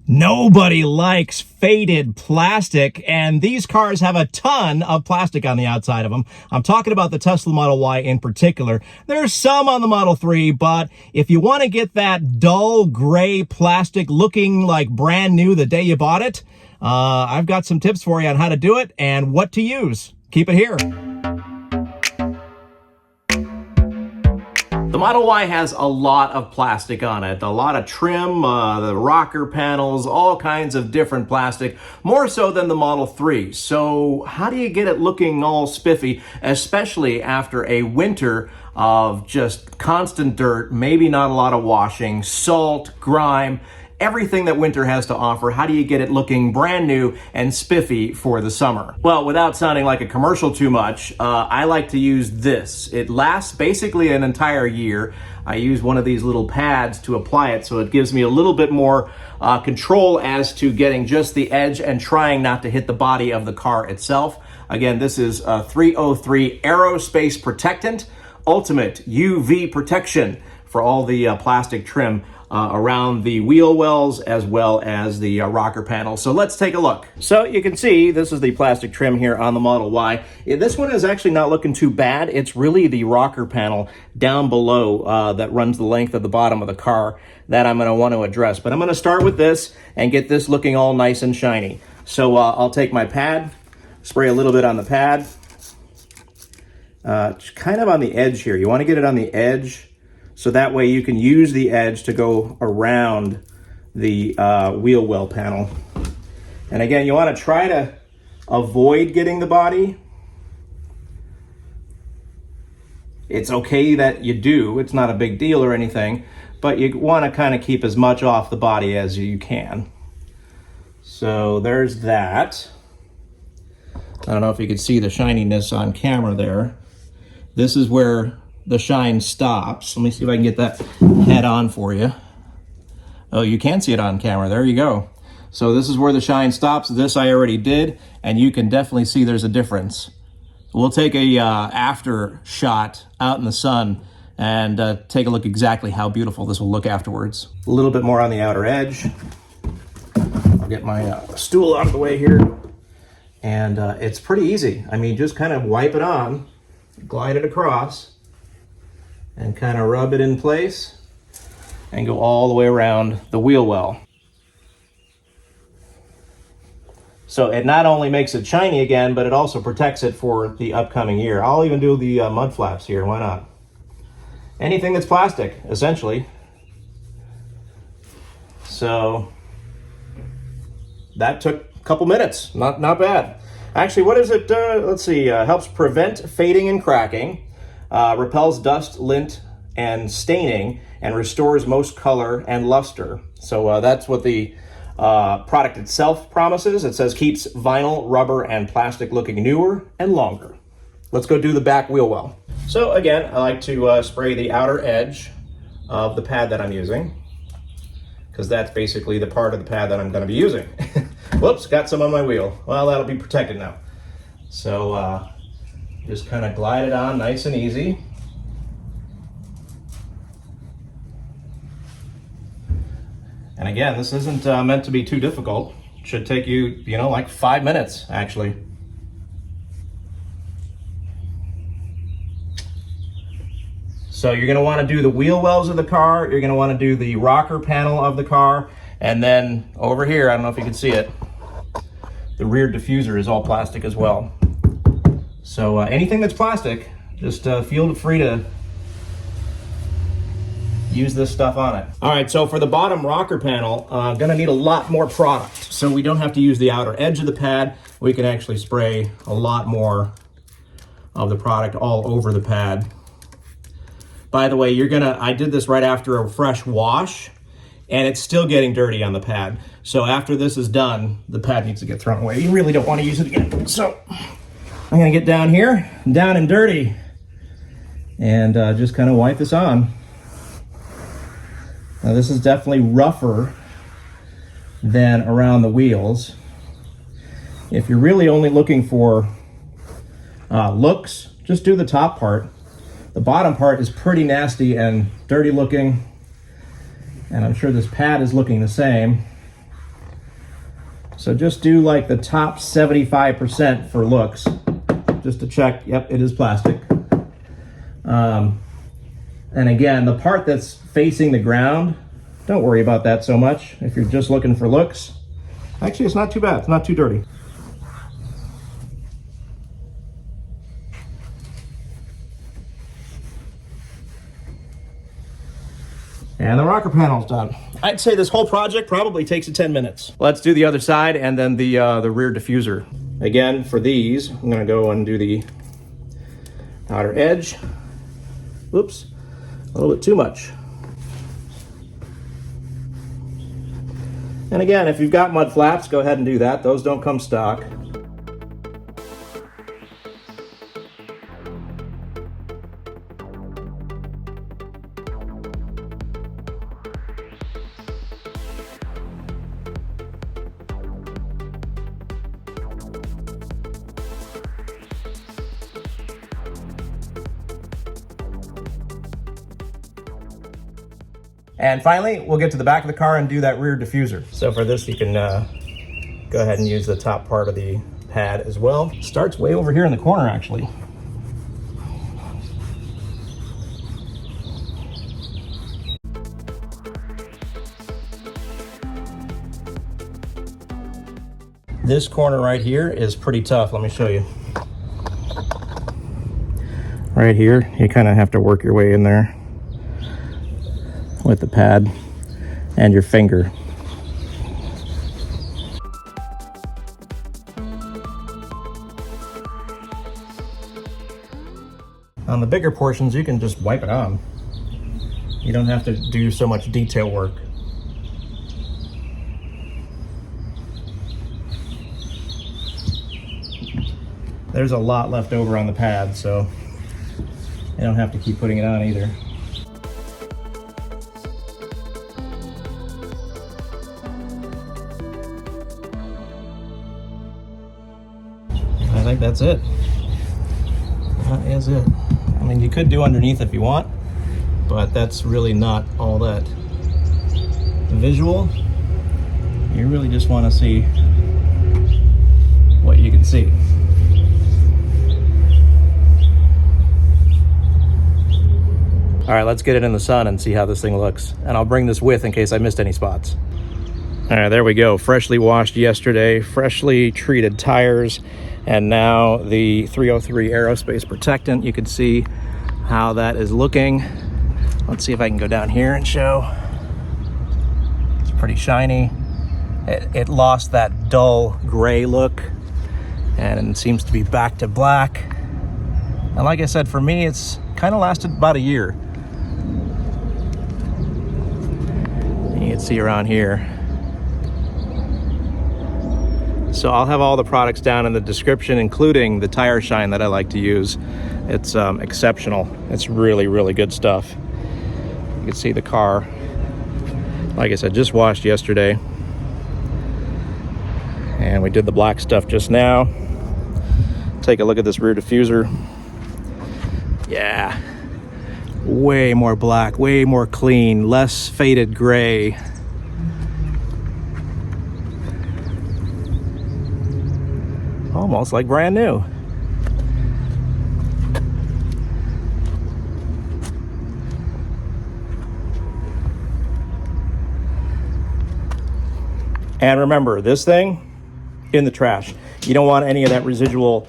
Nobody likes faded plastic, and these cars have a ton of plastic on the outside of them. I'm talking about the Tesla Model Y in particular. There's some on the Model 3, but if you want to get that dull gray plastic looking like brand new the day you bought it, I've got some tips for you on how to do it and what to use. Keep it here. The Model Y has a lot of plastic on it, a lot of trim, the rocker panels, all kinds of different plastic, more so than the Model 3. So how do you get it looking all spiffy, especially after a winter of just constant dirt, maybe not a lot of washing, salt, grime, everything that winter has to offer? How do you get it looking brand new and spiffy for the summer? Well, without sounding like a commercial too much, I like to use this. It lasts basically an entire year. I use one of these little pads to apply it, so it gives me a little bit more control as to getting just the edge and trying not to hit the body of the car itself. Again, this is 303 Aerospace Protectant, Ultimate UV Protection for all the plastic trim around the wheel wells as well as the rocker panels. So let's take a look. So you can see this is the plastic trim here on the Model Y. This one is actually not looking too bad. It's really the rocker panel down below that runs the length of the bottom of the car that I'm going to want to address. But I'm going to start with this and get this looking all nice and shiny. So I'll take my pad, spray a little bit on the pad, kind of on the edge here. You want to get it on the edge, so that way you can use the edge to go around the wheel well panel. And again, you want to try to avoid getting the body. It's okay that you do. It's not a big deal or anything, but you want to kind of keep as much off the body as you can. So there's that. I don't know if you can see the shininess on camera there. This is where the shine stops. Let me see if I can get that head on for you. Oh, you can see it on camera. There you go. So this is where the shine stops. This I already did, and you can definitely see there's a difference. We'll take a after shot out in the sun and take a look exactly how beautiful this will look afterwards. A little bit more on the outer edge. I'll get my stool out of the way here. And it's pretty easy. I mean, just kind of wipe it on, glide it across, and kind of rub it in place and go all the way around the wheel well. So it not only makes it shiny again, but it also protects it for the upcoming year. I'll even do the mud flaps here, why not? Anything that's plastic, essentially. So that took a couple minutes, not bad. Actually, what is it? Let's see, helps prevent fading and cracking, repels dust, lint, and staining, and restores most color and luster. So that's what the product itself promises. It says keeps vinyl, rubber, and plastic looking newer and longer. Let's go do the back wheel well. So again, I like to spray the outer edge of the pad that I'm using, because that's basically the part of the pad that I'm going to be using. Whoops, got some on my wheel. Well, that'll be protected now. So just kind of glide it on nice and easy. And again, this isn't meant to be too difficult. It should take you, like 5 minutes, actually. So you're going to want to do the wheel wells of the car, you're going to want to do the rocker panel of the car, and then over here, I don't know if you can see it, the rear diffuser is all plastic as well. So anything that's plastic, just feel free to use this stuff on it. All right, so for the bottom rocker panel, I'm gonna need a lot more product. So we don't have to use the outer edge of the pad. We can actually spray a lot more of the product all over the pad. By the way, I did this right after a fresh wash, and it's still getting dirty on the pad. So after this is done, the pad needs to get thrown away. You really don't want to use it again. So I'm gonna get down here, down and dirty, and just kind of wipe this on. Now this is definitely rougher than around the wheels. If you're really only looking for looks, just do the top part. The bottom part is pretty nasty and dirty looking, and I'm sure this pad is looking the same. So just do like the top 75% for looks, just to check, yep, it is plastic. And again, the part that's facing the ground, don't worry about that so much if you're just looking for looks. Actually, it's not too bad, it's not too dirty. And the rocker panel's done. I'd say this whole project probably takes 10 minutes. Let's do the other side and then the rear diffuser. Again, for these, I'm gonna go and do the outer edge. Whoops, a little bit too much. And again, if you've got mud flaps, go ahead and do that. Those don't come stock. And finally, we'll get to the back of the car and do that rear diffuser. So for this, you can go ahead and use the top part of the pad as well. Starts way over here in the corner, actually. This corner right here is pretty tough. Let me show you. Right here, you kind of have to work your way in there with the pad and your finger. On the bigger portions, you can just wipe it on. You don't have to do so much detail work. There's a lot left over on the pad, so you don't have to keep putting it on either. I think that's it. That is it. I mean, you could do underneath if you want, but that's really not all that visual. You really just want to see what you can see. All right, let's get it in the sun and see how this thing looks. And I'll bring this with in case I missed any spots. All right, there we go. Freshly washed yesterday, freshly treated tires, and now the 303 Aerospace Protectant. You can see how that is looking. Let's see if I can go down here and show. It's pretty shiny. It lost that dull gray look and seems to be back to black. And like I said, for me, it's kind of lasted about a year. You can see around here. So I'll have all the products down in the description, including the tire shine that I like to use. It's exceptional. It's really, really good stuff. You can see the car, like I said, just washed yesterday. And we did the black stuff just now. Take a look at this rear diffuser. Yeah, way more black, way more clean, less faded gray. Almost like brand new. And remember, this thing in the trash. You don't want any of that residual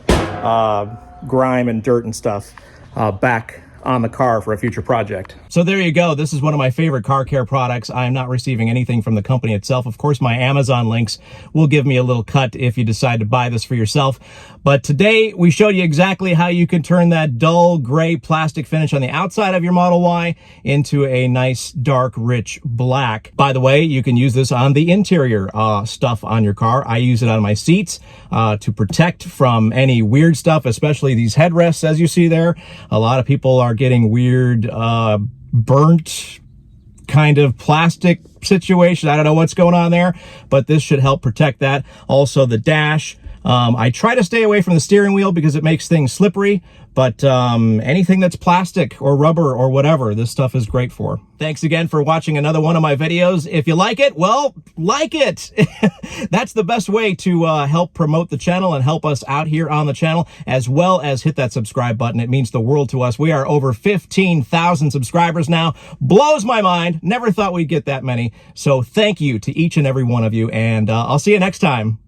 grime and dirt and stuff back on the car for a future project. So there you go. This is one of my favorite car care products. I am not receiving anything from the company itself. Of course, my Amazon links will give me a little cut if you decide to buy this for yourself. But today we showed you exactly how you can turn that dull gray plastic finish on the outside of your Model Y into a nice dark rich black. By the way, you can use this on the interior stuff on your car. I use it on my seats to protect from any weird stuff, especially these headrests as you see there. A lot of people are getting weird burnt kind of plastic situation. I don't know what's going on there, but this should help protect that. Also the dash, I try to stay away from the steering wheel because it makes things slippery, but anything that's plastic or rubber or whatever, this stuff is great for. Thanks again for watching another one of my videos. If you like it, well, like it. That's the best way to help promote the channel and help us out here on the channel, as well as hit that subscribe button. It means the world to us. We are over 15,000 subscribers now. Blows my mind. Never thought we'd get that many. So thank you to each and every one of you, and I'll see you next time.